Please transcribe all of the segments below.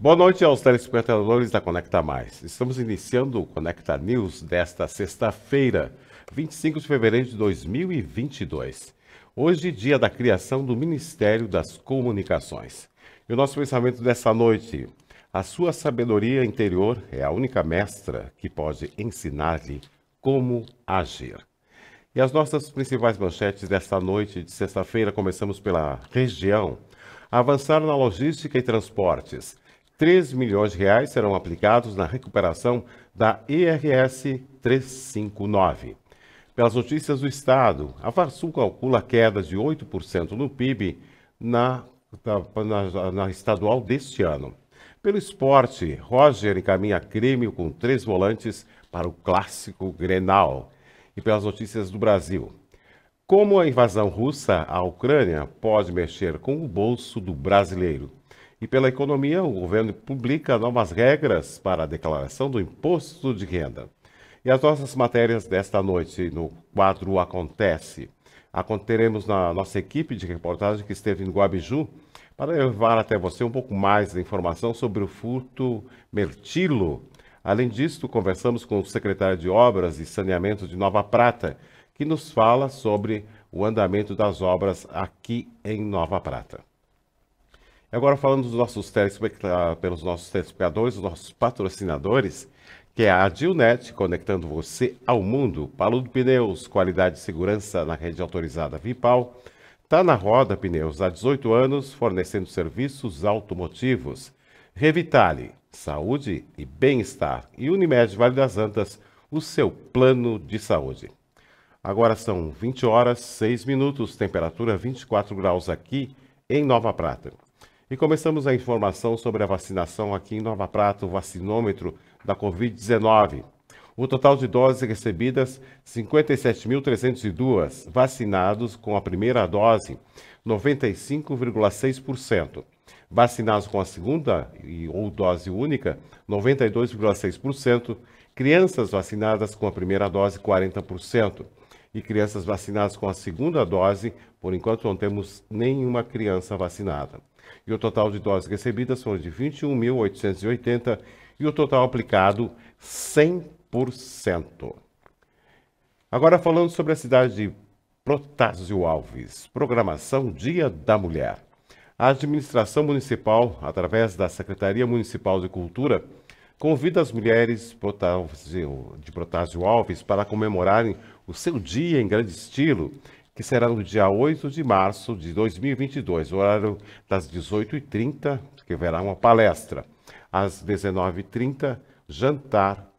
Boa noite aos telespectadores da Conecta Mais. Estamos iniciando o Conecta News desta sexta-feira, 25 de fevereiro de 2022. Hoje, dia da criação do Ministério das Comunicações. E o nosso pensamento dessa noite: a sua sabedoria interior é a única mestra que pode ensinar-lhe como agir. E as nossas principais manchetes desta noite de sexta-feira, começamos pela região. Avançar na logística e transportes. 3 milhões de reais serão aplicados na recuperação da IRS 359. Pelas notícias do Estado, a Farsul calcula queda de 8% no PIB na estadual deste ano. Pelo esporte, Roger encaminha Grêmio com 3 volantes para o clássico Grenal. E pelas notícias do Brasil, como a invasão russa à Ucrânia pode mexer com o bolso do brasileiro. E pela economia, o governo publica novas regras para a declaração do imposto de renda. E as nossas matérias desta noite no quadro Acontece. Teremos na nossa equipe de reportagem que esteve no Guabiju para levar até você um pouco mais de informação sobre o furto Mertilo. Além disso, conversamos com o secretário de Obras e Saneamento de Nova Prata, que nos fala sobre o andamento das obras aqui em Nova Prata. Agora falando dos nossos pelos nossos telespectadores, os nossos patrocinadores, que é a Adilnet, conectando você ao mundo. Paludo Pneus, qualidade e segurança na rede autorizada Vipal. Tá na Roda Pneus, há 18 anos, fornecendo serviços automotivos. Revitale, saúde e bem-estar. E Unimed Vale das Antas, o seu plano de saúde. Agora são 20 horas, 6 minutos, temperatura 24 graus aqui em Nova Prata. E começamos a informação sobre a vacinação aqui em Nova Prata, o vacinômetro da Covid-19. O total de doses recebidas, 57.302. Vacinados com a primeira dose, 95,6%. Vacinados com a segunda ou dose única, 92,6%. Crianças vacinadas com a primeira dose, 40%. E crianças vacinadas com a segunda dose, por enquanto não temos nenhuma criança vacinada. E o total de doses recebidas foram de 21.880 e o total aplicado, 100%. Agora falando sobre a cidade de Protásio Alves, programação Dia da Mulher. A administração municipal, através da Secretaria Municipal de Cultura, convida as mulheres de Protásio Alves para comemorarem o seu dia em grande estilo, que será no dia 8 de março de 2022, horário das 18h30, que haverá uma palestra. Às 19h30, jantar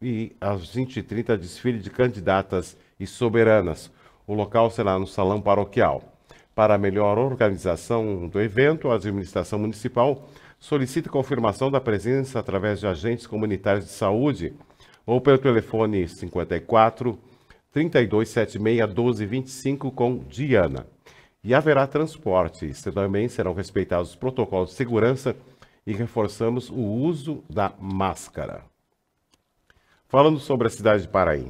e às 20h30, desfile de candidatas e soberanas. O local será no Salão Paroquial. Para a melhor organização do evento, a administração municipal solicita confirmação da presença através de agentes comunitários de saúde ou pelo telefone 54 3276 1225 com Diana. E haverá transporte. Também serão respeitados os protocolos de segurança e reforçamos o uso da máscara. Falando sobre a cidade de Paraí,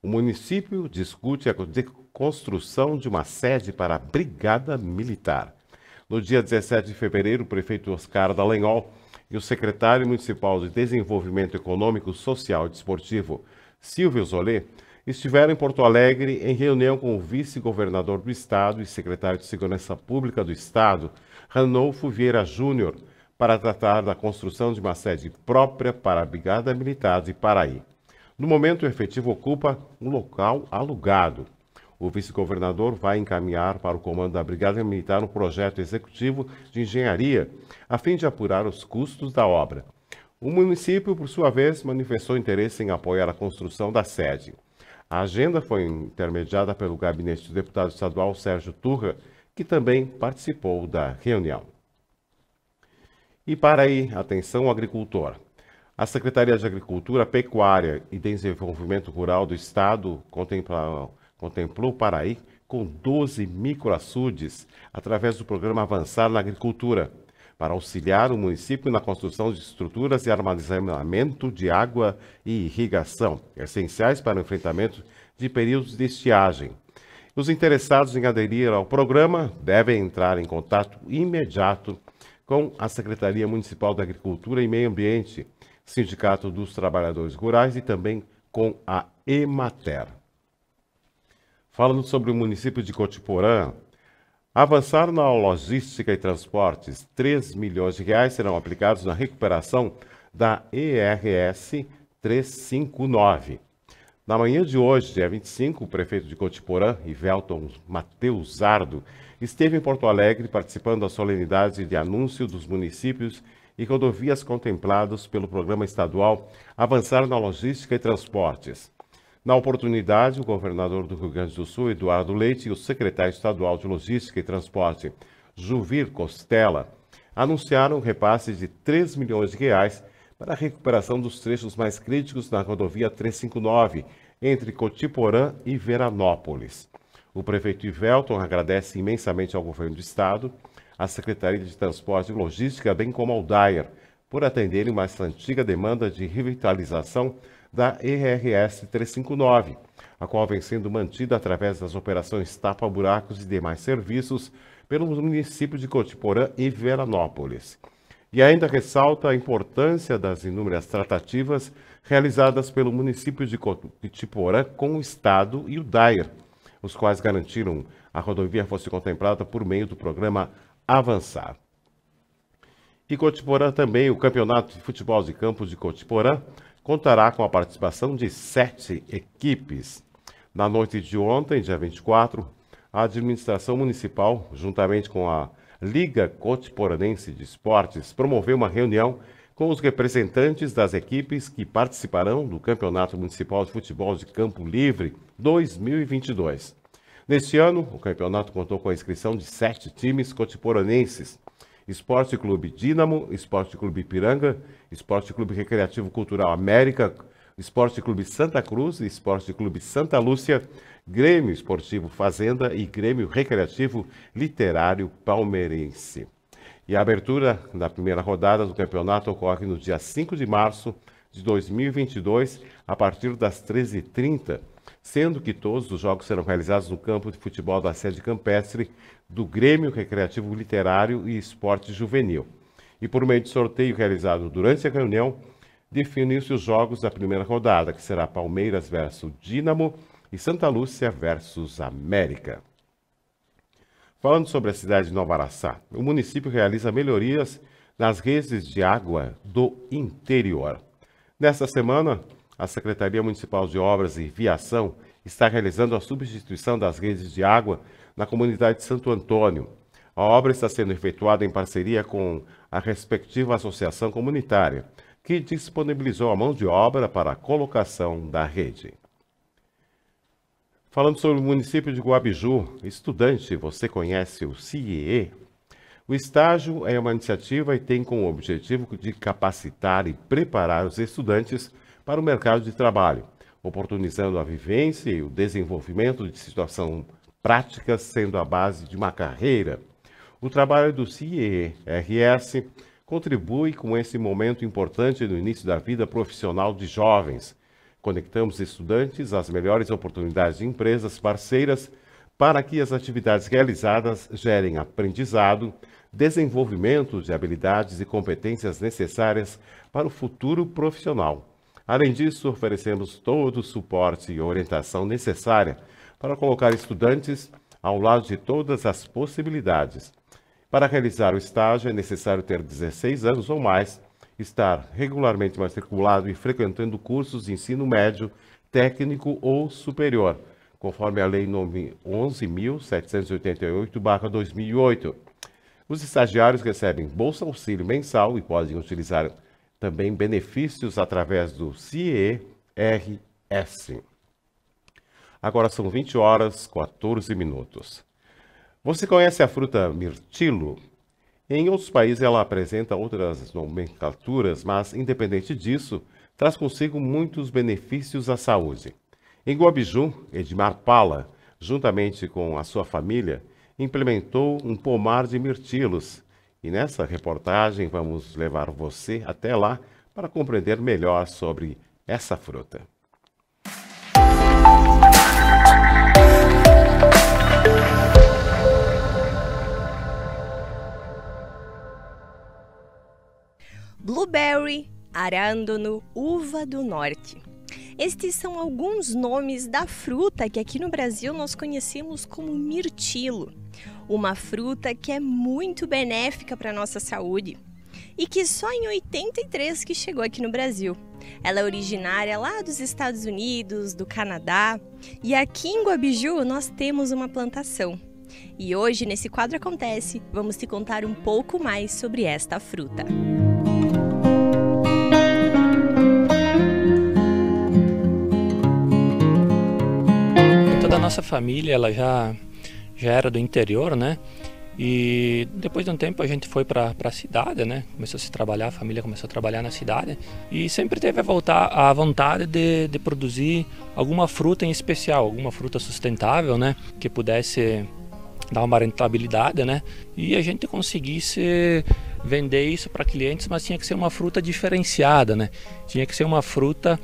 o município discute a construção de uma sede para a Brigada Militar. No dia 17 de fevereiro, o prefeito Oscar Dallagnol e o secretário municipal de Desenvolvimento Econômico, Social e Desportivo, Silvio Zolê, estiveram em Porto Alegre em reunião com o vice-governador do Estado e secretário de Segurança Pública do Estado, Ranolfo Vieira Júnior, para tratar da construção de uma sede própria para a Brigada Militar de Paraí. No momento, o efetivo ocupa um local alugado. O vice-governador vai encaminhar para o comando da Brigada Militar um projeto executivo de engenharia, a fim de apurar os custos da obra. O município, por sua vez, manifestou interesse em apoiar a construção da sede. A agenda foi intermediada pelo gabinete do deputado estadual Sérgio Turra, que também participou da reunião. E para aí, atenção agricultor. A Secretaria de Agricultura, Pecuária e Desenvolvimento Rural do Estado contemplou Paraí com 12 microaçudes através do programa Avançar na Agricultura, para auxiliar o município na construção de estruturas e armazenamento de água e irrigação, essenciais para o enfrentamento de períodos de estiagem. Os interessados em aderir ao programa devem entrar em contato imediato com a Secretaria Municipal da Agricultura e Meio Ambiente, Sindicato dos Trabalhadores Rurais e também com a Emater. Falando sobre o município de Cotiporã, avançar na logística e transportes, 3 milhões de reais serão aplicados na recuperação da ERS 359. Na manhã de hoje, dia 25, o prefeito de Cotiporã, Ivelton Mateus Zardo, esteve em Porto Alegre participando da solenidade de anúncio dos municípios e rodovias contemplados pelo programa estadual Avançar na Logística e Transportes. Na oportunidade, o governador do Rio Grande do Sul, Eduardo Leite, e o secretário estadual de Logística e Transporte, Juvir Costela, anunciaram um repasse de 3 milhões de reais para a recuperação dos trechos mais críticos na rodovia 359, entre Cotiporã e Veranópolis. O prefeito Ivelton agradece imensamente ao governo do estado, à Secretaria de Transporte e Logística, bem como ao DAER, por atenderem uma antiga demanda de revitalização da ERS 359, a qual vem sendo mantida através das operações tapa-buracos e demais serviços pelo município de Cotiporã e Veranópolis. E ainda ressalta a importância das inúmeras tratativas realizadas pelo município de Cotiporã com o Estado e o DAER, os quais garantiram a rodovia fosse contemplada por meio do programa Avançar. E Cotiporã também, o Campeonato de Futebol de Campo de Cotiporã, contará com a participação de 7 equipes. Na noite de ontem, dia 24, a administração municipal, juntamente com a Liga Cotiporanense de Esportes, promoveu uma reunião com os representantes das equipes que participarão do Campeonato Municipal de Futebol de Campo Livre 2022. Neste ano, o campeonato contou com a inscrição de 7 times cotiporanenses: Esporte Clube Dínamo, Esporte Clube Ipiranga, Esporte Clube Recreativo Cultural América, Esporte Clube Santa Cruz, Esporte Clube Santa Lúcia, Grêmio Esportivo Fazenda e Grêmio Recreativo Literário Palmeirense. E a abertura da primeira rodada do campeonato ocorre no dia 5 de março de 2022, a partir das 13h30, sendo que todos os jogos serão realizados no campo de futebol da sede campestre do Grêmio Recreativo Literário e Esporte Juvenil. E por meio de sorteio realizado durante a reunião, definiu-se os jogos da primeira rodada, que será Palmeiras versus Dínamo e Santa Lúcia versus América. Falando sobre a cidade de Nova Araçá, o município realiza melhorias nas redes de água do interior. Nesta semana, a Secretaria Municipal de Obras e Viação está realizando a substituição das redes de água na comunidade de Santo Antônio. A obra está sendo efetuada em parceria com a respectiva associação comunitária, que disponibilizou a mão de obra para a colocação da rede. Falando sobre o município de Guabiju, estudante, você conhece o CIEE? O estágio é uma iniciativa e tem como objetivo de capacitar e preparar os estudantes para o mercado de trabalho, oportunizando a vivência e o desenvolvimento de situação práticas, sendo a base de uma carreira. O trabalho do CIE-RS contribui com esse momento importante no início da vida profissional de jovens. Conectamos estudantes às melhores oportunidades de empresas parceiras para que as atividades realizadas gerem aprendizado, desenvolvimento de habilidades e competências necessárias para o futuro profissional. Além disso, oferecemos todo o suporte e orientação necessária para colocar estudantes ao lado de todas as possibilidades. Para realizar o estágio, é necessário ter 16 anos ou mais, estar regularmente matriculado e frequentando cursos de ensino médio, técnico ou superior, conforme a Lei nº 11.788/2008. Os estagiários recebem Bolsa Auxílio mensal e podem utilizar também benefícios através do CIE-RS. Agora são 20h14. Você conhece a fruta mirtilo? Em outros países ela apresenta outras nomenclaturas, mas, independente disso, traz consigo muitos benefícios à saúde. Em Guabiju, Edmar Pala, juntamente com a sua família, implementou um pomar de mirtilos. E nessa reportagem vamos levar você até lá para compreender melhor sobre essa fruta. cherry, arándano, uva do norte. Estes são alguns nomes da fruta que aqui no Brasil nós conhecemos como mirtilo, uma fruta que é muito benéfica para a nossa saúde e que só em 83 que chegou aqui no Brasil. Ela é originária lá dos Estados Unidos, do Canadá, e aqui em Guabiju nós temos uma plantação. E hoje, nesse quadro Acontece, vamos te contar um pouco mais sobre esta fruta. Toda a nossa família ela já era do interior, né? E depois de um tempo a gente foi para a cidade, né? Começou a se trabalhar, a família começou a trabalhar na cidade e sempre teve a vontade de produzir alguma fruta em especial, alguma fruta sustentável, né? Que pudesse dar uma rentabilidade, né? E a gente conseguisse vender isso para clientes, mas tinha que ser uma fruta diferenciada, né? Tinha que ser uma fruta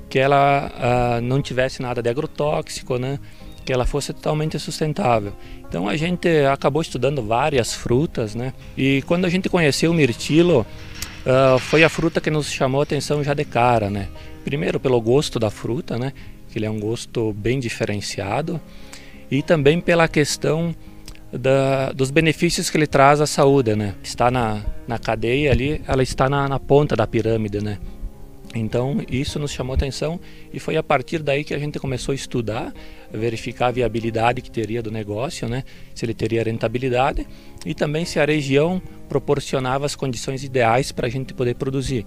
que ela não tivesse nada de agrotóxico, né? Que ela fosse totalmente sustentável. Então a gente acabou estudando várias frutas, né? E quando a gente conheceu o mirtilo, foi a fruta que nos chamou a atenção já de cara, né? Primeiro pelo gosto da fruta, né? Que ele é um gosto bem diferenciado, e também pela questão dos benefícios que ele traz à saúde, né? Está na cadeia ali, ela está na ponta da pirâmide, né? Então isso nos chamou a atenção e foi a partir daí que a gente começou a estudar, verificar a viabilidade que teria do negócio, né? Se ele teria rentabilidade e também se a região proporcionava as condições ideais para a gente poder produzir.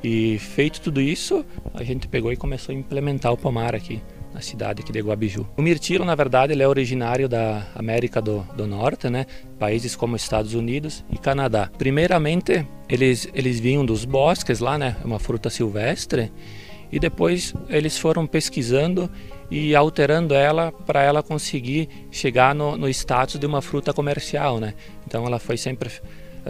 E feito tudo isso, a gente pegou e começou a implementar o pomar aqui na cidade aqui de Guabiju. O mirtilo, na verdade, ele é originário da América do Norte, né? Países como Estados Unidos e Canadá. Primeiramente, eles vinham dos bosques lá, né? Uma fruta silvestre. E depois eles foram pesquisando e alterando ela para ela conseguir chegar no status de uma fruta comercial, né? Então ela foi sempre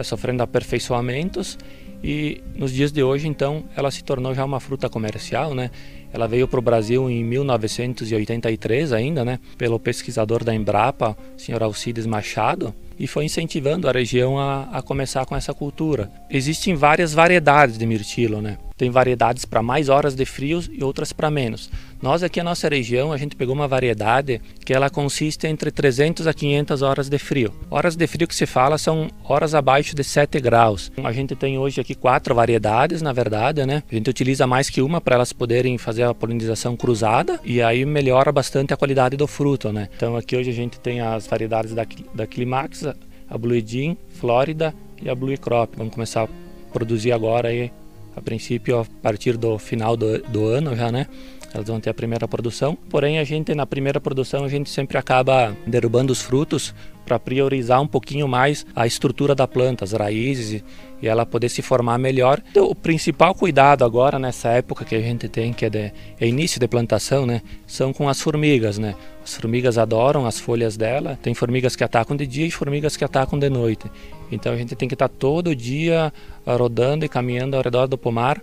sofrendo aperfeiçoamentos e nos dias de hoje, então, ela se tornou já uma fruta comercial, né? Ela veio para o Brasil em 1983 ainda, né? Pelo pesquisador da Embrapa, o Sr. Alcides Machado, e foi incentivando a região a começar com essa cultura. Existem várias variedades de mirtilo, né? Tem variedades para mais horas de frio e outras para menos. Nós aqui na nossa região, a gente pegou uma variedade que ela consiste entre 300 a 500 horas de frio. Horas de frio que se fala são horas abaixo de 7 graus. A gente tem hoje aqui 4 variedades, na verdade, né? A gente utiliza mais que uma para elas poderem fazer a polinização cruzada e aí melhora bastante a qualidade do fruto, né? Então aqui hoje a gente tem as variedades da Climax, a Blue Jean, Flórida e a Blue Crop. Vamos começar a produzir agora aí, a princípio, a partir do final do ano já, né? Elas vão ter a primeira produção. Porém, na primeira produção, a gente sempre acaba derrubando os frutos para priorizar um pouquinho mais a estrutura da planta, as raízes, e ela poder se formar melhor. Então, o principal cuidado agora, nessa época que a gente tem, que é início de plantação, né? São com as formigas, né? As formigas adoram as folhas dela. Tem formigas que atacam de dia e formigas que atacam de noite. Então, a gente tem que estar todo dia rodando e caminhando ao redor do pomar,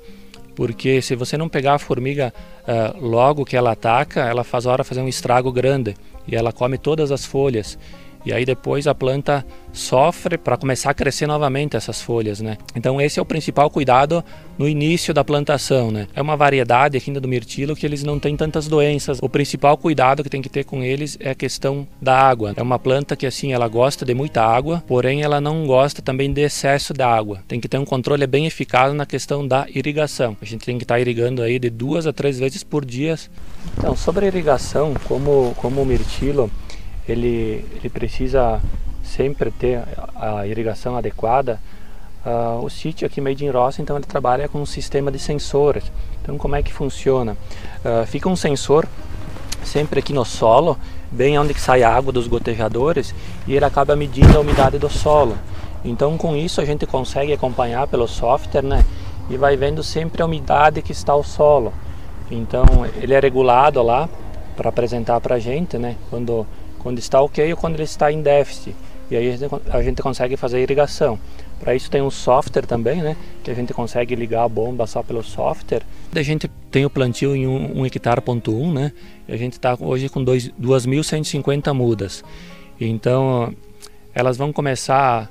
porque se você não pegar a formiga logo que ela ataca, ela faz fazer um estrago grande e ela come todas as folhas. E aí depois a planta sofre para começar a crescer novamente essas folhas, né? Então esse é o principal cuidado no início da plantação, né? É uma variedade aqui do mirtilo que eles não têm tantas doenças. O principal cuidado que tem que ter com eles é a questão da água. É uma planta que assim, ela gosta de muita água, porém ela não gosta também de excesso de água. Tem que ter um controle bem eficaz na questão da irrigação. A gente tem que estar irrigando aí de 2 a 3 vezes por dia. Então, sobre a irrigação, como o mirtilo, ele precisa sempre ter a irrigação adequada. O sítio aqui Made in Roça, então ele trabalha com um sistema de sensores. Então como é que funciona? Fica um sensor sempre aqui no solo, bem onde que sai a água dos gotejadores, e ele acaba medindo a umidade do solo. Então com isso a gente consegue acompanhar pelo software, né? E vai vendo sempre a umidade que está o solo. Então ele é regulado lá para apresentar para a gente, né? Quando está ok ou quando ele está em déficit. E aí a gente consegue fazer a irrigação. Para isso tem um software também, né? Que a gente consegue ligar a bomba só pelo software. A gente tem o plantio em 1 hectare.1, né? E a gente está hoje com 2.150 mudas. Então elas vão começar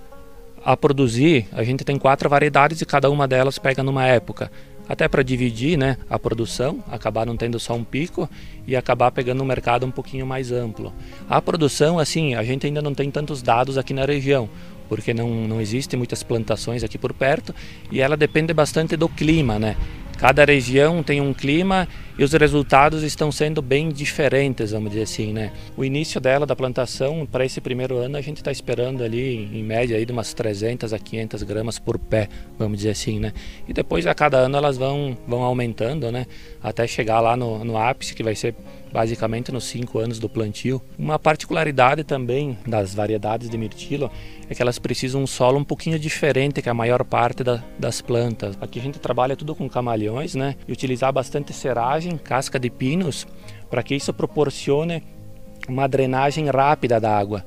a produzir, a gente tem 4 variedades e cada uma delas pega numa época. Até para dividir, né, a produção, acabar não tendo só um pico e acabar pegando um mercado um pouquinho mais amplo. A produção, assim, a gente ainda não tem tantos dados aqui na região, porque não existem muitas plantações aqui por perto e ela depende bastante do clima, né? Cada região tem um clima e os resultados estão sendo bem diferentes, vamos dizer assim, né? O início dela, da plantação, para esse primeiro ano, a gente está esperando ali, em média, aí, de umas 300 a 500 gramas por pé, vamos dizer assim, né? E depois, a cada ano, elas vão aumentando, né? Até chegar lá no ápice, que vai ser basicamente nos 5 anos do plantio. Uma particularidade também das variedades de mirtilo é que elas precisam um solo um pouquinho diferente que a maior parte das plantas. Aqui a gente trabalha tudo com camaleões, né? E utilizar bastante seragem, casca de pinos, para que isso proporcione uma drenagem rápida da água.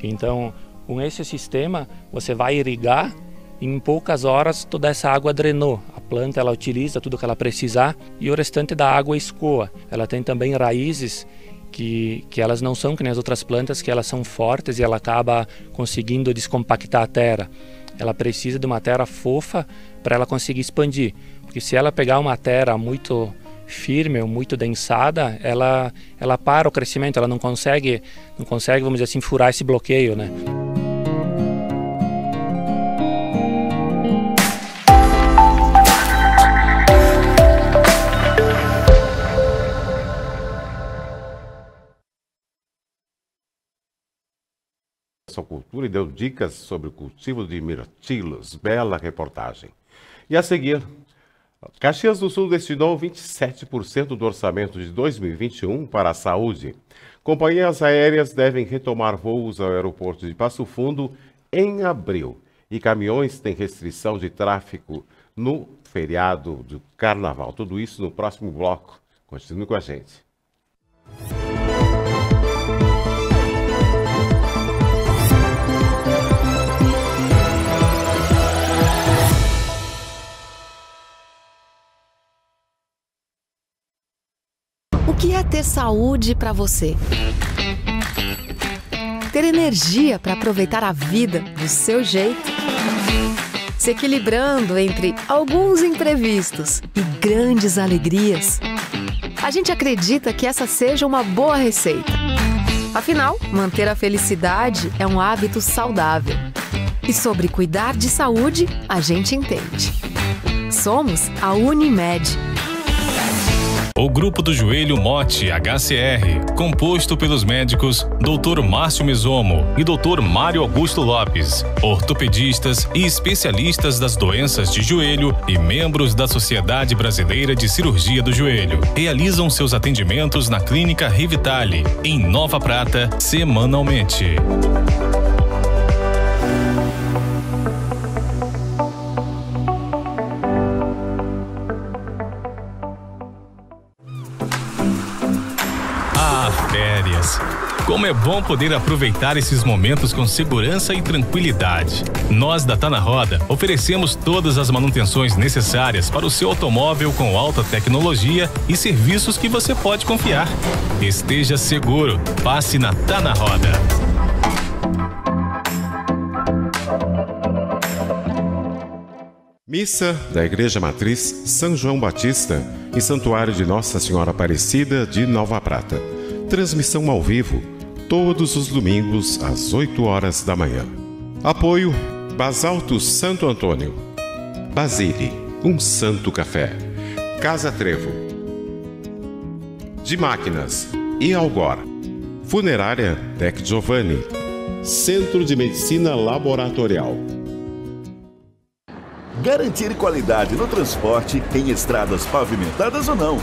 Então, com esse sistema, você vai irrigar e em poucas horas toda essa água drenou. A planta ela utiliza tudo que ela precisar e o restante da água escoa. Ela tem também raízes que elas não são que nem as outras plantas, que elas são fortes e ela acaba conseguindo descompactar a terra. Ela precisa de uma terra fofa para ela conseguir expandir. Porque se ela pegar uma terra muito firme ou muito densada, ela para o crescimento, ela não consegue, vamos dizer assim, furar esse bloqueio, né? Cultura e deu dicas sobre o cultivo de mirtilos. Bela reportagem. E a seguir, Caxias do Sul destinou 27% do orçamento de 2021 para a saúde. Companhias aéreas devem retomar voos ao aeroporto de Passo Fundo em abril. E caminhões têm restrição de tráfego no feriado do Carnaval. Tudo isso no próximo bloco. Continue com a gente. O que é ter saúde para você? Ter energia para aproveitar a vida do seu jeito? Se equilibrando entre alguns imprevistos e grandes alegrias? A gente acredita que essa seja uma boa receita. Afinal, manter a felicidade é um hábito saudável. E sobre cuidar de saúde, a gente entende. Somos a Unimed. O Grupo do Joelho Mote HCR, composto pelos médicos Dr. Márcio Mesomo e Dr. Mário Augusto Lopes, ortopedistas e especialistas das doenças de joelho e membros da Sociedade Brasileira de Cirurgia do Joelho, realizam seus atendimentos na Clínica Revitale, em Nova Prata, semanalmente. Férias. Como é bom poder aproveitar esses momentos com segurança e tranquilidade. Nós da Tá na Roda oferecemos todas as manutenções necessárias para o seu automóvel com alta tecnologia e serviços que você pode confiar. Esteja seguro, passe na Tá na Roda. Missa da Igreja Matriz São João Batista, em Santuário de Nossa Senhora Aparecida de Nova Prata. Transmissão ao vivo, todos os domingos às 8 horas da manhã. Apoio Basalto Santo Antônio, Basile, um santo café, Casa Trevo, de Máquinas e Algor, Funerária Tec Giovanni, Centro de Medicina Laboratorial. Garantir qualidade no transporte em estradas pavimentadas ou não.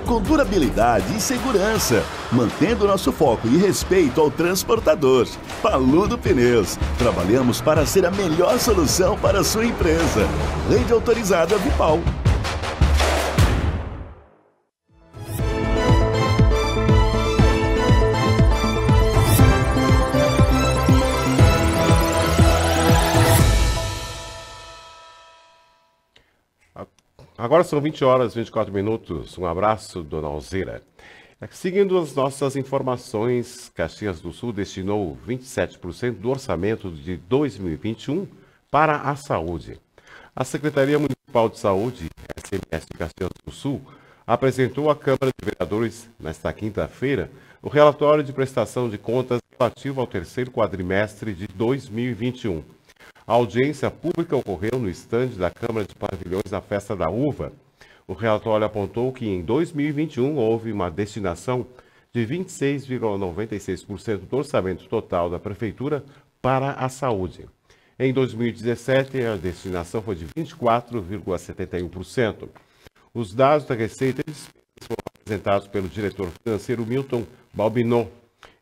Com durabilidade e segurança, mantendo nosso foco e respeito ao transportador. Paludo Pneus. Trabalhamos para ser a melhor solução para a sua empresa. Rede autorizada Vipal. Agora são 20 horas e 24 minutos. Um abraço, dona Alzira. Seguindo as nossas informações, Caxias do Sul destinou 27% do orçamento de 2021 para a saúde. A Secretaria Municipal de Saúde, SMS de Caxias do Sul, apresentou à Câmara de Vereadores, nesta quinta-feira, o relatório de prestação de contas relativo ao terceiro quadrimestre de 2021. A audiência pública ocorreu no estande da Câmara de Pavilhões na Festa da Uva. O relatório apontou que em 2021 houve uma destinação de 26,96% do orçamento total da Prefeitura para a saúde. Em 2017, a destinação foi de 24,71%. Os dados da Receita e Despesas foram apresentados pelo diretor financeiro Milton Balbinot.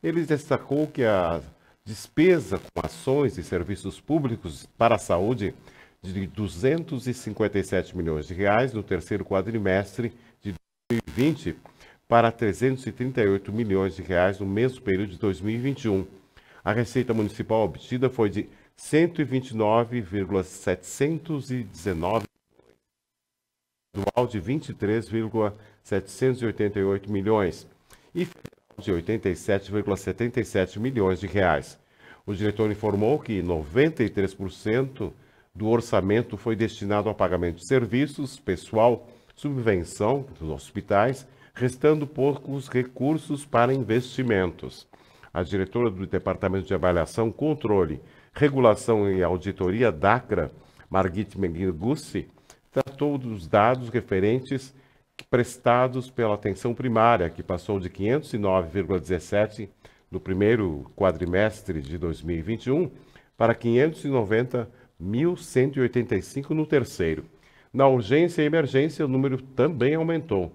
Ele destacou que a despesa com ações e serviços públicos para a saúde de 257 milhões de reais no terceiro quadrimestre de 2020 para 338 milhões de reais no mesmo período de 2021. A receita municipal obtida foi de 129,719 de 23,788 milhões e de 87,77 milhões de reais. O diretor informou que 93% do orçamento foi destinado ao pagamento de serviços, pessoal, subvenção dos hospitais, restando poucos recursos para investimentos. A diretora do Departamento de Avaliação, Controle, Regulação e Auditoria DACRA, Margit Mengucci, tratou dos dados referentes prestados pela atenção primária, que passou de 509,17 no primeiro quadrimestre de 2021 para 590.185 no terceiro. Na urgência e emergência, o número também aumentou,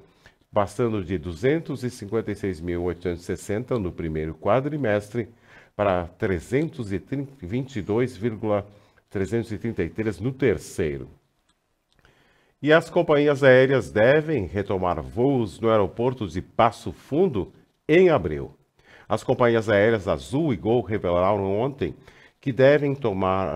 passando de 256.860 no primeiro quadrimestre para 322,333 no terceiro. E as companhias aéreas devem retomar voos no aeroporto de Passo Fundo em abril. As companhias aéreas Azul e Gol revelaram ontem que devem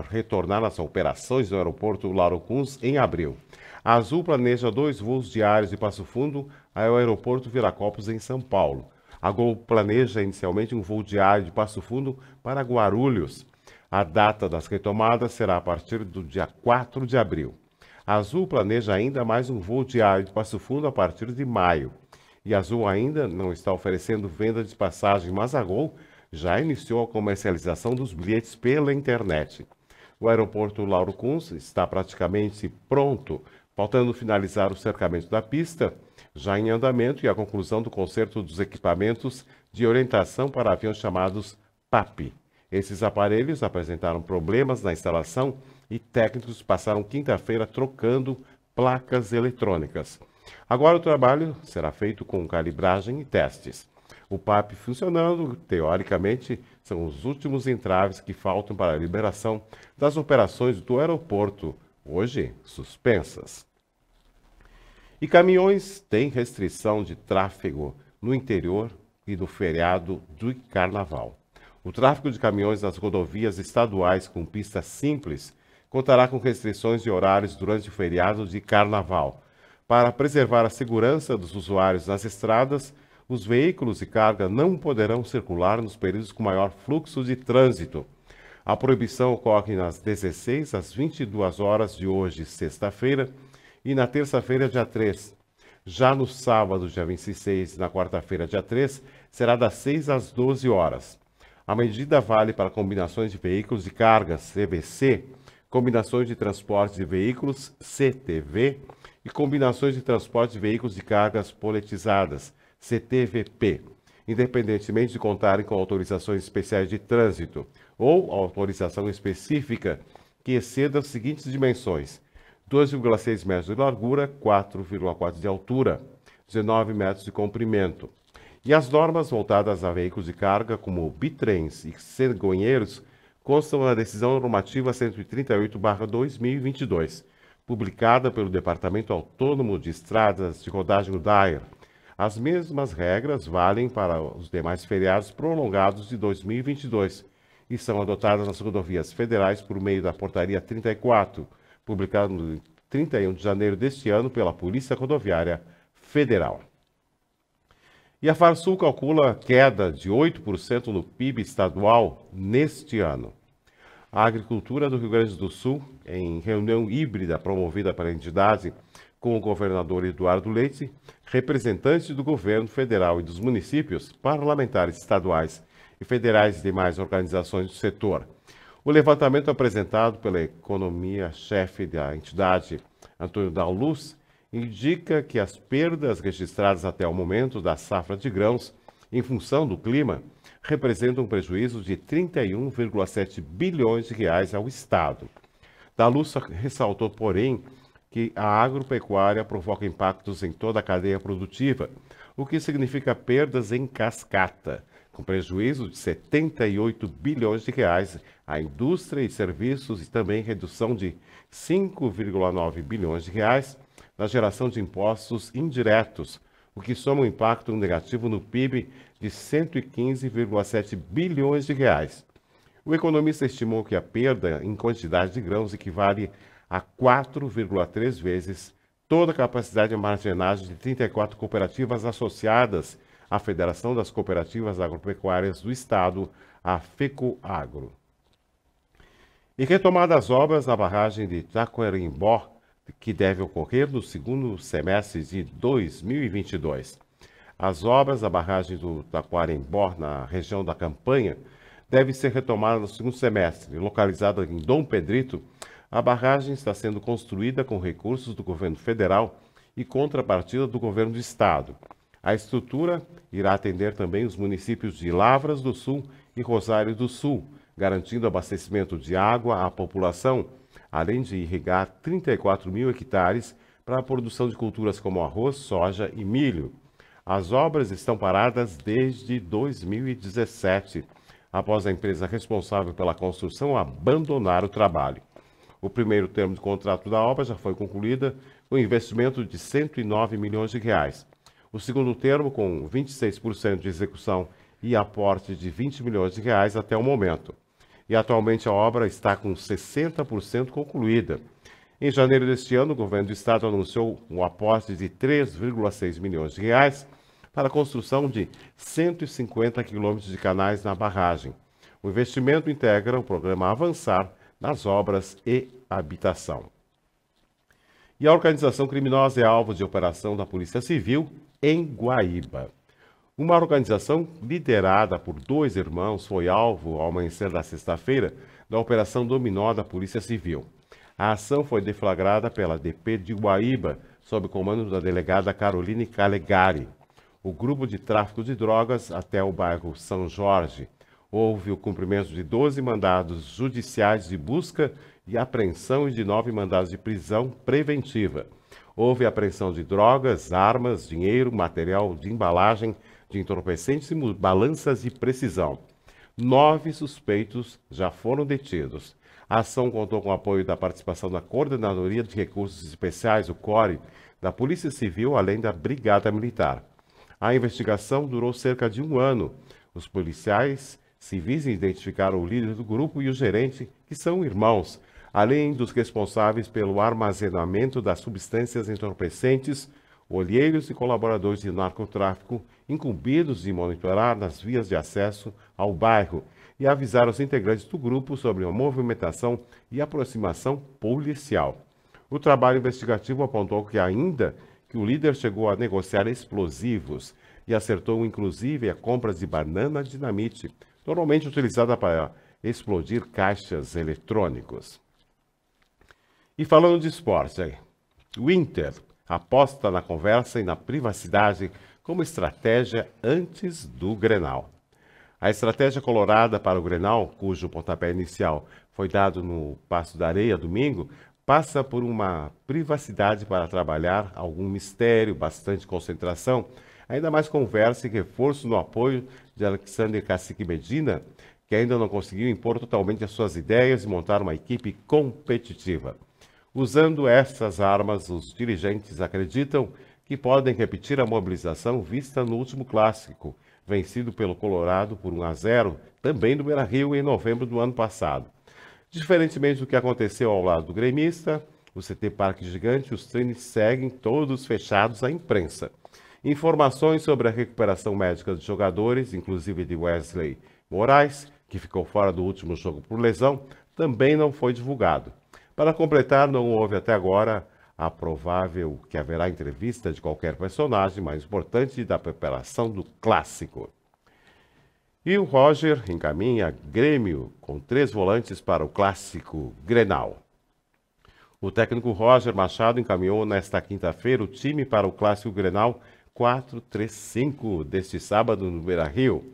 retornar às operações no aeroporto Lauro Kunz em abril. A Azul planeja 2 voos diários de Passo Fundo ao aeroporto Viracopos em São Paulo. A Gol planeja inicialmente um voo diário de Passo Fundo para Guarulhos. A data das retomadas será a partir do dia 4 de abril. A Azul planeja ainda mais um voo diário de Passo Fundo a partir de maio. E a Azul ainda não está oferecendo venda de passagem, mas a Gol já iniciou a comercialização dos bilhetes pela internet. O aeroporto Lauro Kunz está praticamente pronto, faltando finalizar o cercamento da pista, já em andamento, e a conclusão do conserto dos equipamentos de orientação para aviões chamados PAP. Esses aparelhos apresentaram problemas na instalação e técnicos passaram quinta-feira trocando placas eletrônicas. Agora o trabalho será feito com calibragem e testes. O PAP funcionando, teoricamente, são os últimos entraves que faltam para a liberação das operações do aeroporto, hoje suspensas. E caminhões têm restrição de tráfego no interior e no feriado do Carnaval. O tráfego de caminhões nas rodovias estaduais com pista simples contará com restrições de horários durante o feriado de Carnaval. Para preservar a segurança dos usuários nas estradas, os veículos de carga não poderão circular nos períodos com maior fluxo de trânsito. A proibição ocorre nas 16 às 22 horas de hoje, sexta-feira, e na terça-feira, dia 3. Já no sábado, dia 26, e na quarta-feira, dia 3, será das 6 às 12 horas. A medida vale para combinações de veículos de carga, CVC, combinações de transporte de veículos, CTV, e combinações de transporte de veículos de cargas poletizadas, CTVP, independentemente de contarem com autorizações especiais de trânsito ou autorização específica que exceda as seguintes dimensões: 2,6 metros de largura, 4,4 de altura, 19 metros de comprimento. E as normas voltadas a veículos de carga, como bitrens e cegonheiros, constam na Decisão Normativa 138/2022, publicada pelo Departamento Autônomo de Estradas de Rodagem DAER. As mesmas regras valem para os demais feriados prolongados de 2022 e são adotadas nas rodovias federais por meio da Portaria 34, publicada no 31 de janeiro deste ano pela Polícia Rodoviária Federal. E a Farsul calcula queda de 8% no PIB estadual neste ano. A Agricultura do Rio Grande do Sul, em reunião híbrida promovida pela entidade com o governador Eduardo Leite, representantes do governo federal e dos municípios, parlamentares estaduais e federais e demais organizações do setor. O levantamento apresentado pela economia-chefe da entidade, Antônio Dauluz, indica que as perdas registradas até o momento da safra de grãos, em função do clima, representam um prejuízo de 31,7 bilhões de reais ao Estado. Dauluz ressaltou, porém, que a agropecuária provoca impactos em toda a cadeia produtiva, o que significa perdas em cascata, com prejuízo de 78 bilhões de reais à indústria e serviços e também redução de 5,9 bilhões de reais na geração de impostos indiretos, o que soma um impacto negativo no PIB de 115,7 bilhões de reais. O economista estimou que a perda em quantidade de grãos equivale a 4,3 vezes toda a capacidade de armazenagem de 34 cooperativas associadas à Federação das Cooperativas Agropecuárias do Estado, a FECOAGRO. E retomada as obras na barragem de Taquarimbó, que deve ocorrer no segundo semestre de 2022. As obras da barragem do Taquarimbó, na região da Campanha, devem ser retomadas no segundo semestre. Localizada em Dom Pedrito, a barragem está sendo construída com recursos do governo federal e contrapartida do governo do estado. A estrutura irá atender também os municípios de Lavras do Sul e Rosário do Sul, garantindo abastecimento de água à população, além de irrigar 34 mil hectares para a produção de culturas como arroz, soja e milho. As obras estão paradas desde 2017, após a empresa responsável pela construção abandonar o trabalho. O primeiro termo de contrato da obra já foi concluída com investimento de 109 milhões de reais. O segundo termo, com 26% de execução e aporte de 20 milhões de reais até o momento. E atualmente a obra está com 60% concluída. Em janeiro deste ano, o governo do estado anunciou um aporte de 3,6 milhões de reais para a construção de 150 quilômetros de canais na barragem. O investimento integra o programa Avançar nas obras e habitação. E a organização criminosa é alvo de operação da Polícia Civil em Guaíba. Uma organização liderada por 2 irmãos foi alvo, ao amanhecer da sexta-feira, da Operação Dominó da Polícia Civil. A ação foi deflagrada pela DP de Guaíba, sob comando da delegada Caroline Calegari. O grupo de tráfico de drogas até o bairro São Jorge. Houve o cumprimento de 12 mandados judiciais de busca e apreensão e de 9 mandados de prisão preventiva. Houve apreensão de drogas, armas, dinheiro, material de embalagem, de entorpecentes e balanças de precisão. 9 suspeitos já foram detidos. A ação contou com o apoio da participação da Coordenadoria de Recursos Especiais, o CORE, da Polícia Civil, além da Brigada Militar. A investigação durou cerca de 1 ano. Os policiais civis identificaram o líder do grupo e o gerente, que são irmãos, além dos responsáveis pelo armazenamento das substâncias entorpecentes, olheiros e colaboradores de narcotráfico incumbidos de monitorar nas vias de acesso ao bairro e avisar os integrantes do grupo sobre a movimentação e aproximação policial. O trabalho investigativo apontou que ainda que o líder chegou a negociar explosivos e acertou inclusive a compra de banana dinamite, normalmente utilizada para explodir caixas eletrônicos. E falando de esporte, o Inter aposta na conversa e na privacidade como estratégia antes do Grenal. A estratégia colorada para o Grenal, cujo pontapé inicial foi dado no Paço da Areia domingo, passa por uma privacidade para trabalhar algum mistério, bastante concentração, ainda mais conversa e reforço no apoio de Alexander Cacique Medina, que ainda não conseguiu impor totalmente as suas ideias e montar uma equipe competitiva. Usando essas armas, os dirigentes acreditam que podem repetir a mobilização vista no último clássico, vencido pelo Colorado por 1-0, também no Beira-Rio em novembro do ano passado. Diferentemente do que aconteceu ao lado do gremista, o CT Parque Gigante, os treinos seguem todos fechados à imprensa. Informações sobre a recuperação médica dos jogadores, inclusive de Wesley Moraes, que ficou fora do último jogo por lesão, também não foi divulgado. Para completar, não houve até agora a provável que haverá entrevista de qualquer personagem mais importante da preparação do clássico. E o Roger encaminha Grêmio com 3 volantes para o clássico Grenal. O técnico Roger Machado encaminhou nesta quinta-feira o time para o clássico Grenal 4-3-5 deste sábado no Beira-Rio.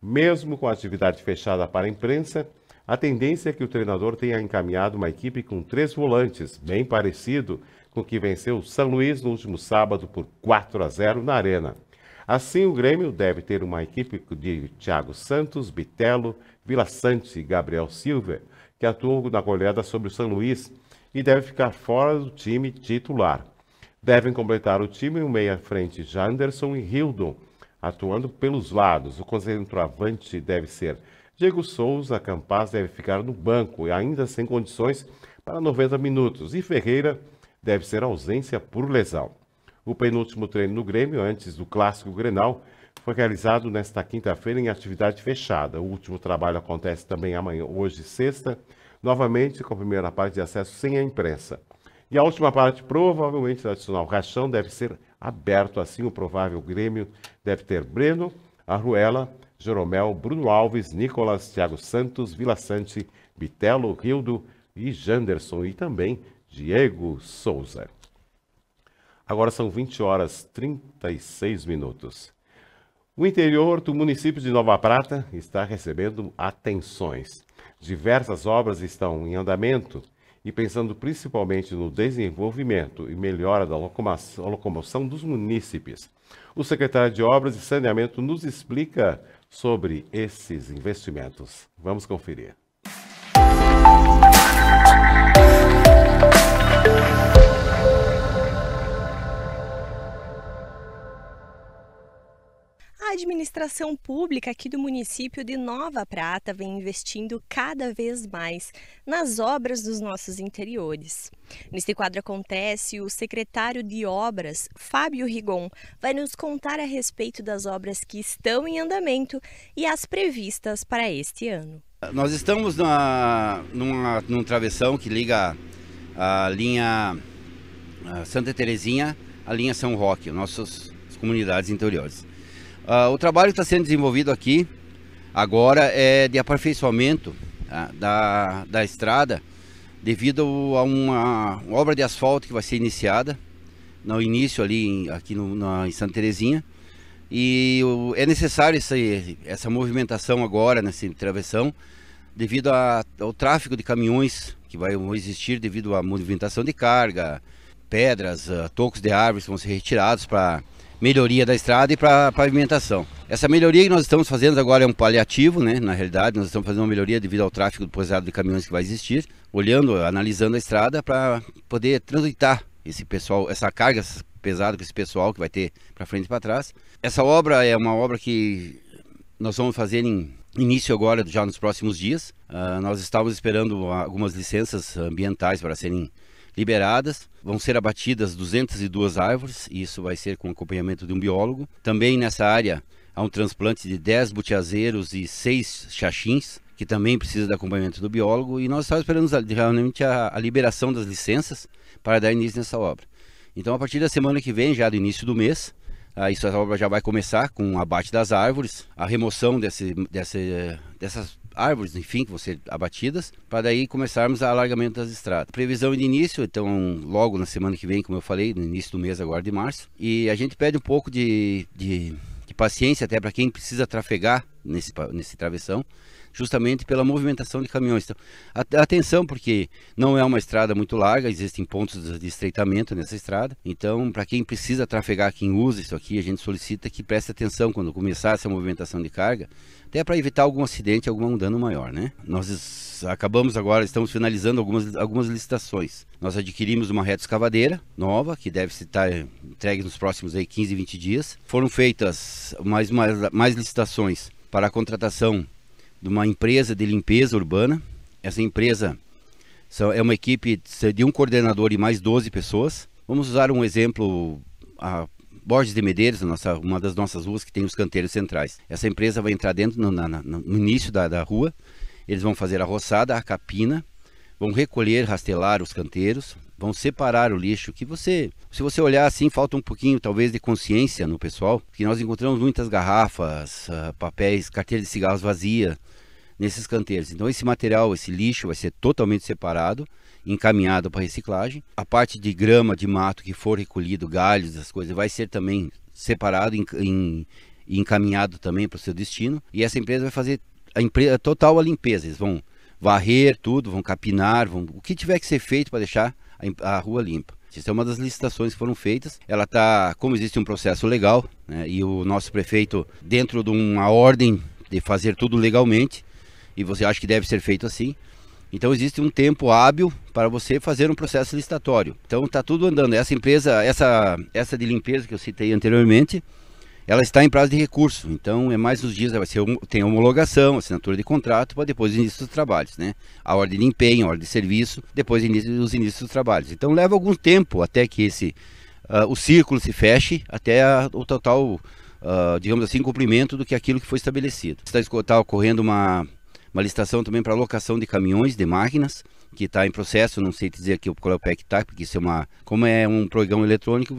Mesmo com a atividade fechada para a imprensa, a tendência é que o treinador tenha encaminhado uma equipe com 3 volantes, bem parecido com o que venceu o São Luís no último sábado por 4-0 na Arena. Assim, o Grêmio deve ter uma equipe de Thiago Santos, Bitelo, Vila Sante e Gabriel Silva, que atuam na goleada sobre o São Luís, e deve ficar fora do time titular. Devem completar o time o meia-frente Janderson e Hildon, atuando pelos lados. O centroavante deve ser Diego Souza, Campaz deve ficar no banco e ainda sem condições para 90 minutos. E Ferreira deve ser ausência por lesão. O penúltimo treino no Grêmio, antes do clássico Grenal, foi realizado nesta quinta-feira em atividade fechada. O último trabalho acontece também amanhã, hoje, sexta, novamente com a primeira parte de acesso sem a imprensa. E a última parte, provavelmente, tradicional rachão, deve ser aberto. Assim, o provável Grêmio deve ter Breno, Arruela, Jeromel, Bruno Alves, Nicolas, Thiago Santos, Vila Sante, Bitelo, Rildo e Janderson, e também Diego Souza. Agora são 20h36. O interior do município de Nova Prata está recebendo atenções. Diversas obras estão em andamento e pensando principalmente no desenvolvimento e melhora da locomoção dos munícipes. O secretário de Obras e Saneamento nos explica sobre esses investimentos. Vamos conferir. A administração pública aqui do município de Nova Prata vem investindo cada vez mais nas obras dos nossos interiores. Neste quadro acontece, o secretário de Obras, Fábio Rigon, vai nos contar a respeito das obras que estão em andamento e as previstas para este ano. Nós estamos num travessão que liga a linha Santa Terezinha à linha São Roque, nossas comunidades interiores. O trabalho que está sendo desenvolvido aqui agora é de aperfeiçoamento da estrada devido a uma obra de asfalto que vai ser iniciada no início ali aqui em Santa Terezinha, e é necessário essa movimentação agora nessa travessão devido ao tráfego de caminhões que vai existir devido à movimentação de carga, pedras, tocos de árvores que vão ser retirados para melhoria da estrada e para pavimentação. Essa melhoria que nós estamos fazendo agora é um paliativo, né? Na realidade, nós estamos fazendo uma melhoria devido ao tráfego pesado de caminhões que vai existir, analisando a estrada para poder transitar essa carga pesada com esse pessoal que vai ter para frente e para trás. Essa obra é uma obra que nós vamos fazer em início agora, já nos próximos dias. Nós estávamos esperando algumas licenças ambientais para serem liberadas. Vão ser abatidas 202 árvores, e isso vai ser com acompanhamento de um biólogo. Também nessa área há um transplante de 10 butiazeiros e 6 xaxins, que também precisa de acompanhamento do biólogo, e nós estamos esperando realmente a liberação das licenças para dar início nessa obra. Então, a partir da semana que vem, já do início do mês, essa obra já vai começar com o abate das árvores, a remoção dessas árvores, enfim, que vão ser abatidas, para daí começarmos o alargamento das estradas. Previsão de início, então, logo na semana que vem, como eu falei, no início do mês agora de março. E a gente pede um pouco de paciência até para quem precisa trafegar nesse travessão, justamente pela movimentação de caminhões. Então, atenção, porque não é uma estrada muito larga, existem pontos de estreitamento nessa estrada. Então, para quem precisa trafegar, quem usa isso aqui, a gente solicita que preste atenção quando começar essa movimentação de carga, até para evitar algum acidente, algum dano maior, né? Nós acabamos agora, estamos finalizando algumas licitações. Nós adquirimos uma reta escavadeira nova, que deve estar entregue nos próximos 15, 20 dias. Foram feitas mais licitações para a contratação de uma empresa de limpeza urbana. Essa empresa é uma equipe de um coordenador e mais 12 pessoas. Vamos usar um exemplo Borges de Medeiros, uma das nossas ruas que tem os canteiros centrais. Essa empresa vai entrar dentro no início da rua, eles vão fazer a roçada, a capina, vão recolher, rastelar os canteiros, vão separar o lixo, que se você olhar assim, falta um pouquinho talvez de consciência no pessoal, porque nós encontramos muitas garrafas, papéis, carteiras de cigarros vazia nesses canteiros. Então esse material, esse lixo vai ser totalmente separado, encaminhado para reciclagem. A parte de grama, de mato que for recolhido, galhos, essas coisas, vai ser também separado e encaminhado também para o seu destino. E essa empresa vai fazer total a limpeza. Eles vão varrer tudo, vão capinar, o que tiver que ser feito para deixar a rua limpa. Essa é uma das licitações que foram feitas. Ela está, como existe um processo legal, né, e o nosso prefeito, dentro de uma ordem de fazer tudo legalmente, e você acha que deve ser feito assim, então existe um tempo hábil para você fazer um processo licitatório. Então está tudo andando. Essa empresa, essa de limpeza que eu citei anteriormente, ela está em prazo de recurso. Então é mais uns dias, tem homologação, assinatura de contrato, para depois o início dos trabalhos, né? A ordem de empenho, a ordem de serviço, depois os inícios dos trabalhos. Então leva algum tempo até que o círculo se feche, até o total, digamos assim, cumprimento do que aquilo que foi estabelecido. Está ocorrendo uma licitação também para alocação de caminhões, de máquinas, que está em processo. Não sei dizer aqui qual é o pé que está, porque isso como é um programa eletrônico,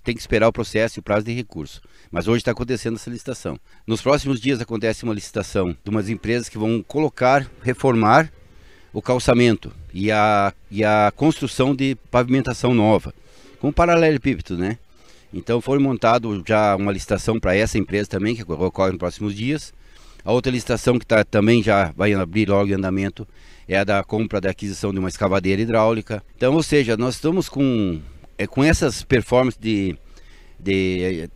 tem que esperar o processo e o prazo de recurso. Mas hoje está acontecendo essa licitação. Nos próximos dias acontece uma licitação de umas empresas que vão reformar o calçamento e a construção de pavimentação nova, com paralelepípedo, né? Então foi montado já uma licitação para essa empresa também, que ocorre nos próximos dias. A outra licitação que também já vai abrir logo em andamento é a da compra da aquisição de uma escavadeira hidráulica. Então, ou seja, nós estamos com essas performances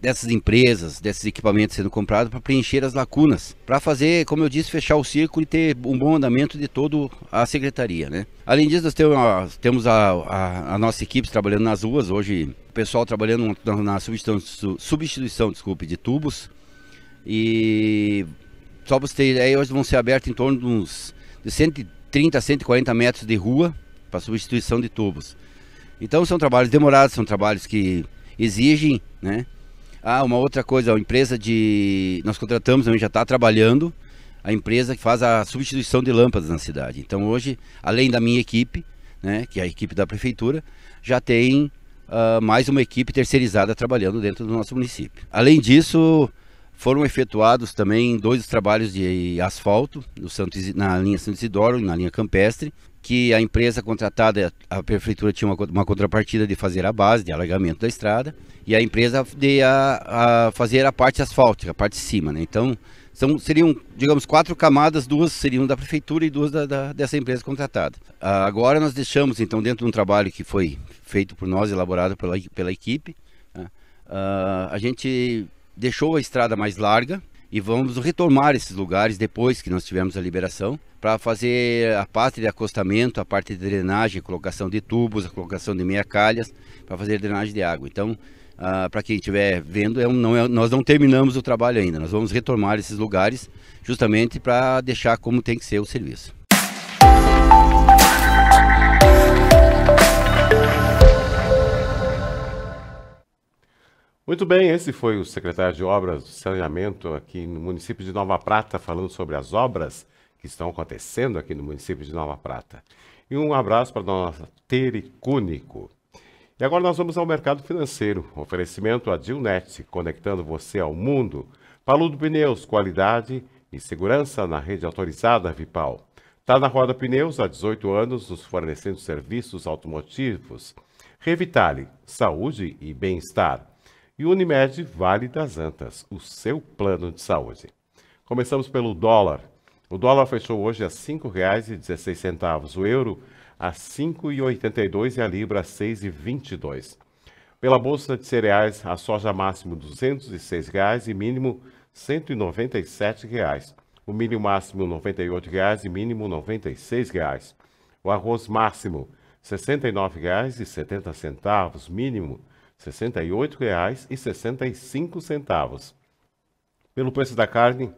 dessas empresas, desses equipamentos sendo comprados para preencher as lacunas, para fazer, como eu disse, fechar o círculo e ter um bom andamento de toda a secretaria, né? Além disso, nós temos a nossa equipe trabalhando nas ruas. Hoje o pessoal trabalhando na substituição de tubos, e só para você ter ideia, hoje vão ser abertos em torno de 130 a 140 metros de rua para substituição de tubos. Então são trabalhos demorados, são trabalhos que exigem, né? Uma outra coisa, a empresa nós contratamos, também já está trabalhando, a empresa que faz a substituição de lâmpadas na cidade. Então hoje, além da minha equipe, né, que é a equipe da prefeitura, já tem mais uma equipe terceirizada trabalhando dentro do nosso município. Além disso, foram efetuados também 2 trabalhos de asfalto na linha Santo Isidoro e na linha Campestre, que a empresa contratada, a prefeitura tinha uma contrapartida de fazer a base de alargamento da estrada, e a empresa de fazer a parte asfáltica, a parte de cima, né? Então seriam, digamos, 4 camadas, 2 seriam da prefeitura e 2 dessa empresa contratada. Agora nós deixamos, então, dentro de um trabalho que foi feito por nós, elaborado pela equipe, a gente deixou a estrada mais larga e vamos retomar esses lugares depois que nós tivermos a liberação, para fazer a parte de acostamento, a parte de drenagem, a colocação de tubos, a colocação de meia-calhas, para fazer drenagem de água. Então, para quem estiver vendo, nós não terminamos o trabalho ainda, nós vamos retomar esses lugares justamente para deixar como tem que ser o serviço. Muito bem, esse foi o secretário de Obras do Saneamento aqui no município de Nova Prata, falando sobre as obras que estão acontecendo aqui no município de Nova Prata. E um abraço para a nossa Tericúnico. E agora nós vamos ao mercado financeiro. Oferecimento a Dilnet, conectando você ao mundo. Paludo Pneus, qualidade e segurança na rede autorizada Vipal. Está na Roda Pneus há 18 anos, nos fornecendo serviços automotivos. Revitale, saúde e bem-estar. E Unimed Vale das Antas, o seu plano de saúde. Começamos pelo dólar. O dólar fechou hoje a R$ 5,16, o euro a 5,82 e a libra a 6,22. Pela bolsa de cereais, a soja máximo R$ 206 e mínimo R$ 197. O milho máximo R$ 98 e mínimo R$ 96. O arroz máximo R$ 69,70, mínimo R$ 68,65. Pelo preço da carne,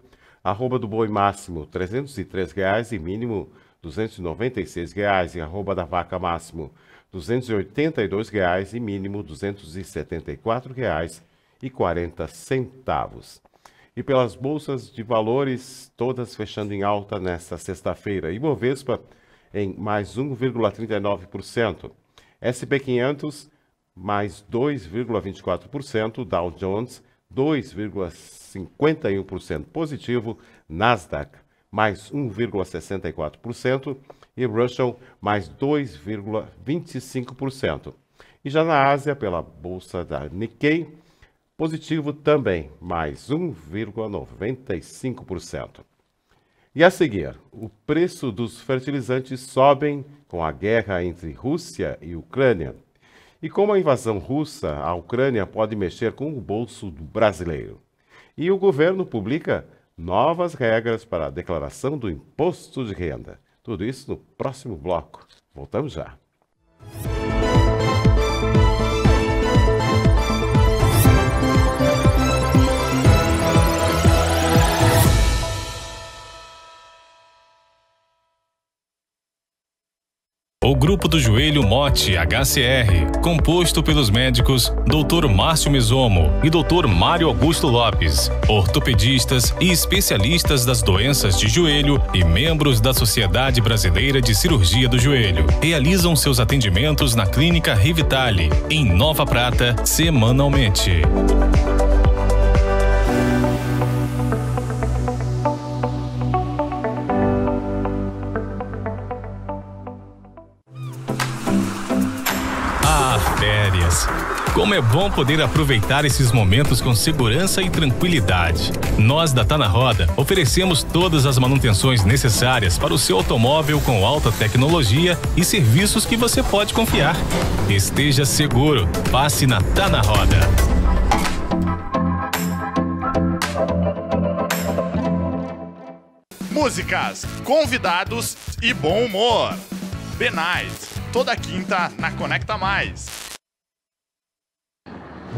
arroba do boi máximo R$ 303 e mínimo R$ 296 e arroba da vaca máximo R$ 282 e mínimo R$ 274 2,40. E pelas bolsas de valores, todas fechando em alta nesta sexta-feira. Ibovespa em mais 1,39%. S&P 500 mais 2,24%. Dow Jones 2,51% positivo. Nasdaq mais 1,64%. E Russell mais 2,25%. E já na Ásia, pela bolsa da Nikkei, positivo também, mais 1,95%. E a seguir, o preço dos fertilizantes sobem com a guerra entre Rússia e Ucrânia. E como a invasão russa à Ucrânia pode mexer com o bolso do brasileiro. E o governo publica novas regras para a declaração do imposto de renda. Tudo isso no próximo bloco. Voltamos já. O Grupo do Joelho Mote HCR, composto pelos médicos Dr. Márcio Mesomo e Dr. Mário Augusto Lopes, ortopedistas e especialistas das doenças de joelho e membros da Sociedade Brasileira de Cirurgia do Joelho, realizam seus atendimentos na Clínica Revitale, em Nova Prata, semanalmente. Férias. Como é bom poder aproveitar esses momentos com segurança e tranquilidade. Nós da Tá na Roda oferecemos todas as manutenções necessárias para o seu automóvel com alta tecnologia e serviços que você pode confiar. Esteja seguro, passe na Tá na Roda. Músicas, convidados e bom humor. The Night, toda quinta na Conecta Mais.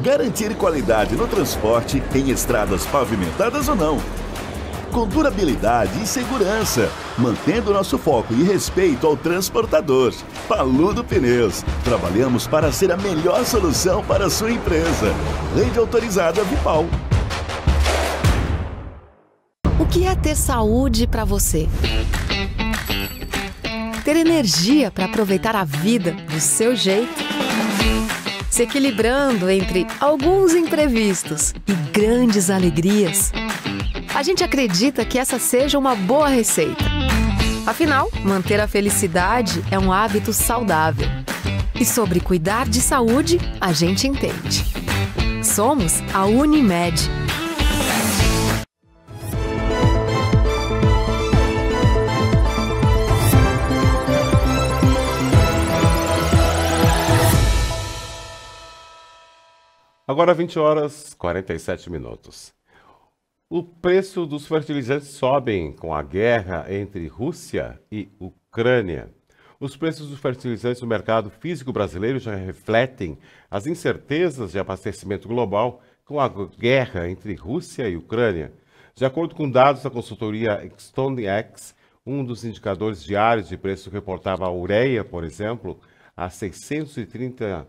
Garantir qualidade no transporte em estradas pavimentadas ou não. Com durabilidade e segurança, mantendo nosso foco e respeito ao transportador. Paludo Pneus. Trabalhamos para ser a melhor solução para a sua empresa. Rede autorizada Vipal. O que é ter saúde para você? Ter energia para aproveitar a vida do seu jeito? Se equilibrando entre alguns imprevistos e grandes alegrias. A gente acredita que essa seja uma boa receita. Afinal, manter a felicidade é um hábito saudável. E sobre cuidar de saúde, a gente entende. Somos a Unimed. Agora 20h47. O preço dos fertilizantes sobem com a guerra entre Rússia e Ucrânia. Os preços dos fertilizantes no mercado físico brasileiro já refletem as incertezas de abastecimento global com a guerra entre Rússia e Ucrânia. De acordo com dados da consultoria StoneX, um dos indicadores diários de preço reportava a ureia, por exemplo, a $630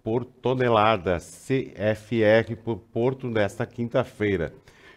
por tonelada CFR por porto nesta quinta-feira,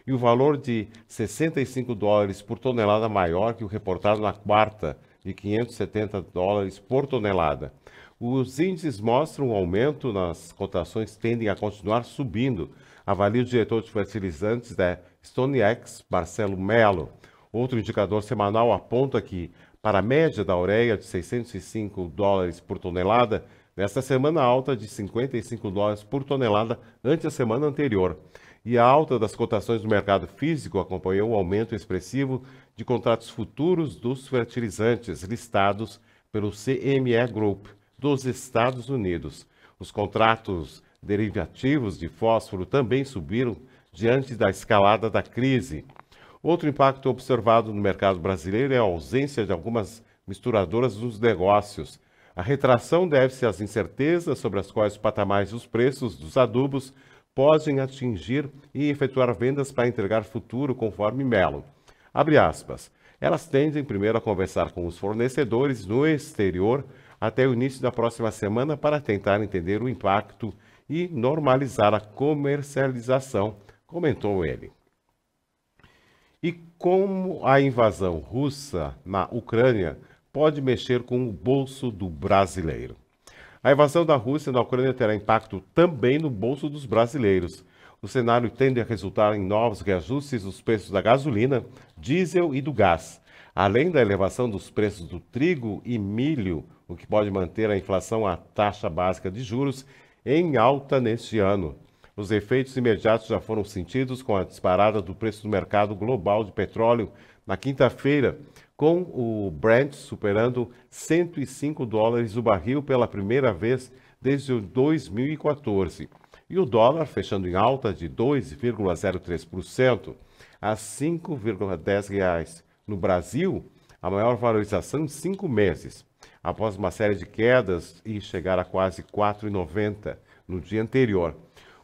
e o valor de $65 por tonelada maior que o reportado na quarta, de $570 por tonelada. Os índices mostram um aumento nas cotações, tendem a continuar subindo, avalia o diretor de fertilizantes da StoneX, Marcelo Melo. Outro indicador semanal aponta que, para a média da ureia de $605 por tonelada, nesta semana alta de $55 por tonelada ante a semana anterior. E a alta das cotações do mercado físico acompanhou o aumento expressivo de contratos futuros dos fertilizantes listados pelo CME Group dos Estados Unidos. Os contratos derivativos de fósforo também subiram diante da escalada da crise. Outro impacto observado no mercado brasileiro é a ausência de algumas misturadoras nos negócios. A retração deve-se às incertezas sobre as quais os patamares dos preços dos adubos podem atingir e efetuar vendas para entregar futuro, conforme Melo. Abre aspas. Elas tendem primeiro a conversar com os fornecedores no exterior até o início da próxima semana para tentar entender o impacto e normalizar a comercialização, comentou ele. E como a invasão russa na Ucrânia pode mexer com o bolso do brasileiro? A invasão da Rússia na Ucrânia terá impacto também no bolso dos brasileiros. O cenário tende a resultar em novos reajustes dos preços da gasolina, diesel e do gás, além da elevação dos preços do trigo e milho, o que pode manter a inflação à taxa básica de juros em alta neste ano. Os efeitos imediatos já foram sentidos com a disparada do preço do mercado global de petróleo na quinta-feira, com o Brent superando $105 o barril pela primeira vez desde 2014. E o dólar fechando em alta de 2,03% a R$ 5,10. No Brasil, a maior valorização em 5 meses, após uma série de quedas e chegar a quase R$ 4,90 no dia anterior.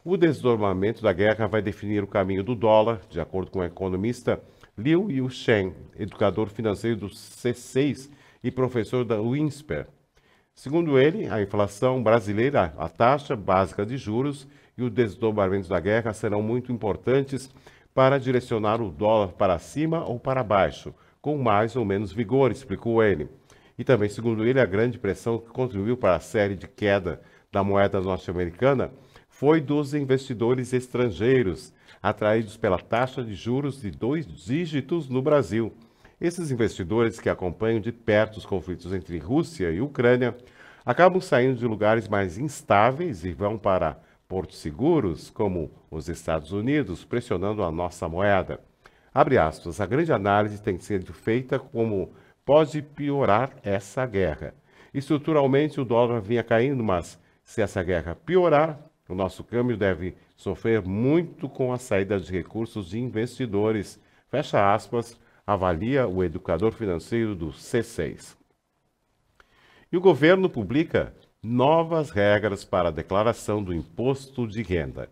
O desdobramento da guerra vai definir o caminho do dólar, de acordo com o economista Liu Yuchen, educador financeiro do C6 e professor da UINSPER. Segundo ele, a inflação brasileira, a taxa básica de juros e o desdobramento da guerra serão muito importantes para direcionar o dólar para cima ou para baixo, com mais ou menos vigor, explicou ele. E também, segundo ele, a grande pressão que contribuiu para a série de queda da moeda norte-americana foi dos investidores estrangeiros, atraídos pela taxa de juros de 2 dígitos no Brasil. Esses investidores que acompanham de perto os conflitos entre Rússia e Ucrânia acabam saindo de lugares mais instáveis e vão para portos seguros, como os Estados Unidos, pressionando a nossa moeda. Abre aspas, a grande análise tem sido feita como pode piorar essa guerra. Estruturalmente o dólar vinha caindo, mas se essa guerra piorar, o nosso câmbio deve sofrer muito com a saída de recursos de investidores. Fecha aspas, avalia o educador financeiro do C6. E o governo publica novas regras para a declaração do imposto de renda.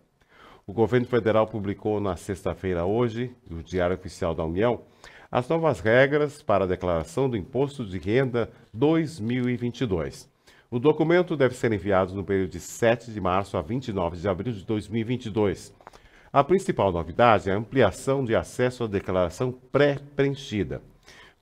O governo federal publicou na sexta-feira hoje, no Diário Oficial da União, as novas regras para a declaração do imposto de renda 2022. O documento deve ser enviado no período de 7 de março a 29 de abril de 2022. A principal novidade é a ampliação de acesso à declaração pré-preenchida.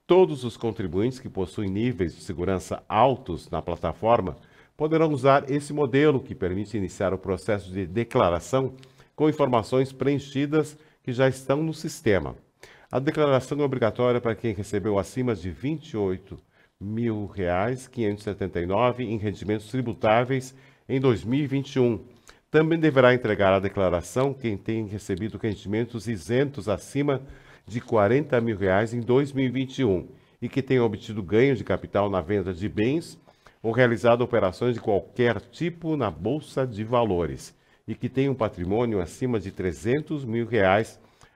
Todos os contribuintes que possuem níveis de segurança altos na plataforma poderão usar esse modelo que permite iniciar o processo de declaração com informações preenchidas que já estão no sistema. A declaração é obrigatória para quem recebeu acima de R$ 28.579 em rendimentos tributáveis em 2021. Também deverá entregar a declaração quem tem recebido rendimentos isentos acima de R$ 40 mil em 2021 e que tenha obtido ganho de capital na venda de bens ou realizado operações de qualquer tipo na Bolsa de Valores e que tenha um patrimônio acima de R$ 300 mil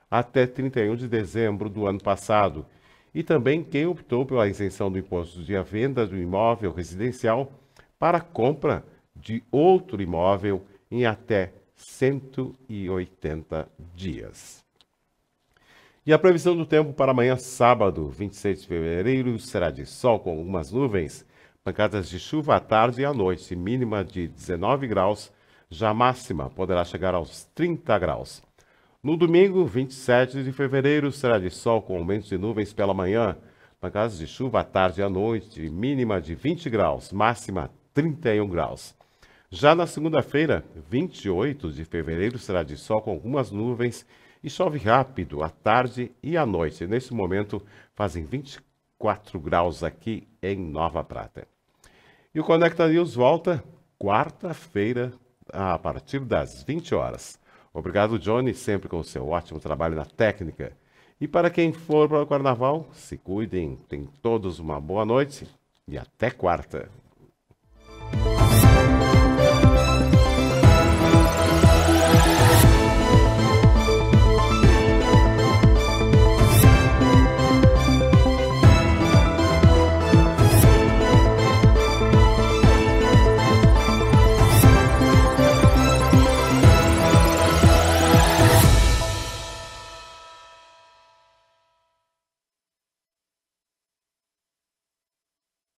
até 31 de dezembro do ano passado. E também quem optou pela isenção do imposto de venda do imóvel residencial para a compra de outro imóvel em até 180 dias. E a previsão do tempo para amanhã, sábado, 26 de fevereiro, será de sol com algumas nuvens, pancadas de chuva à tarde e à noite, mínima de 19 graus, já máxima poderá chegar aos 30 graus. No domingo, 27 de fevereiro, será de sol com aumentos de nuvens pela manhã, pancadas de chuva à tarde e à noite, mínima de 20 graus, máxima 31 graus. Já na segunda-feira, 28 de fevereiro, será de sol com algumas nuvens e chove rápido à tarde e à noite. Nesse momento, fazem 24 graus aqui em Nova Prata. E o Conecta News volta quarta-feira, a partir das 20 horas. Obrigado, Johnny, sempre com o seu ótimo trabalho na técnica. E para quem for para o Carnaval, se cuidem, tenham todos uma boa noite e até quarta.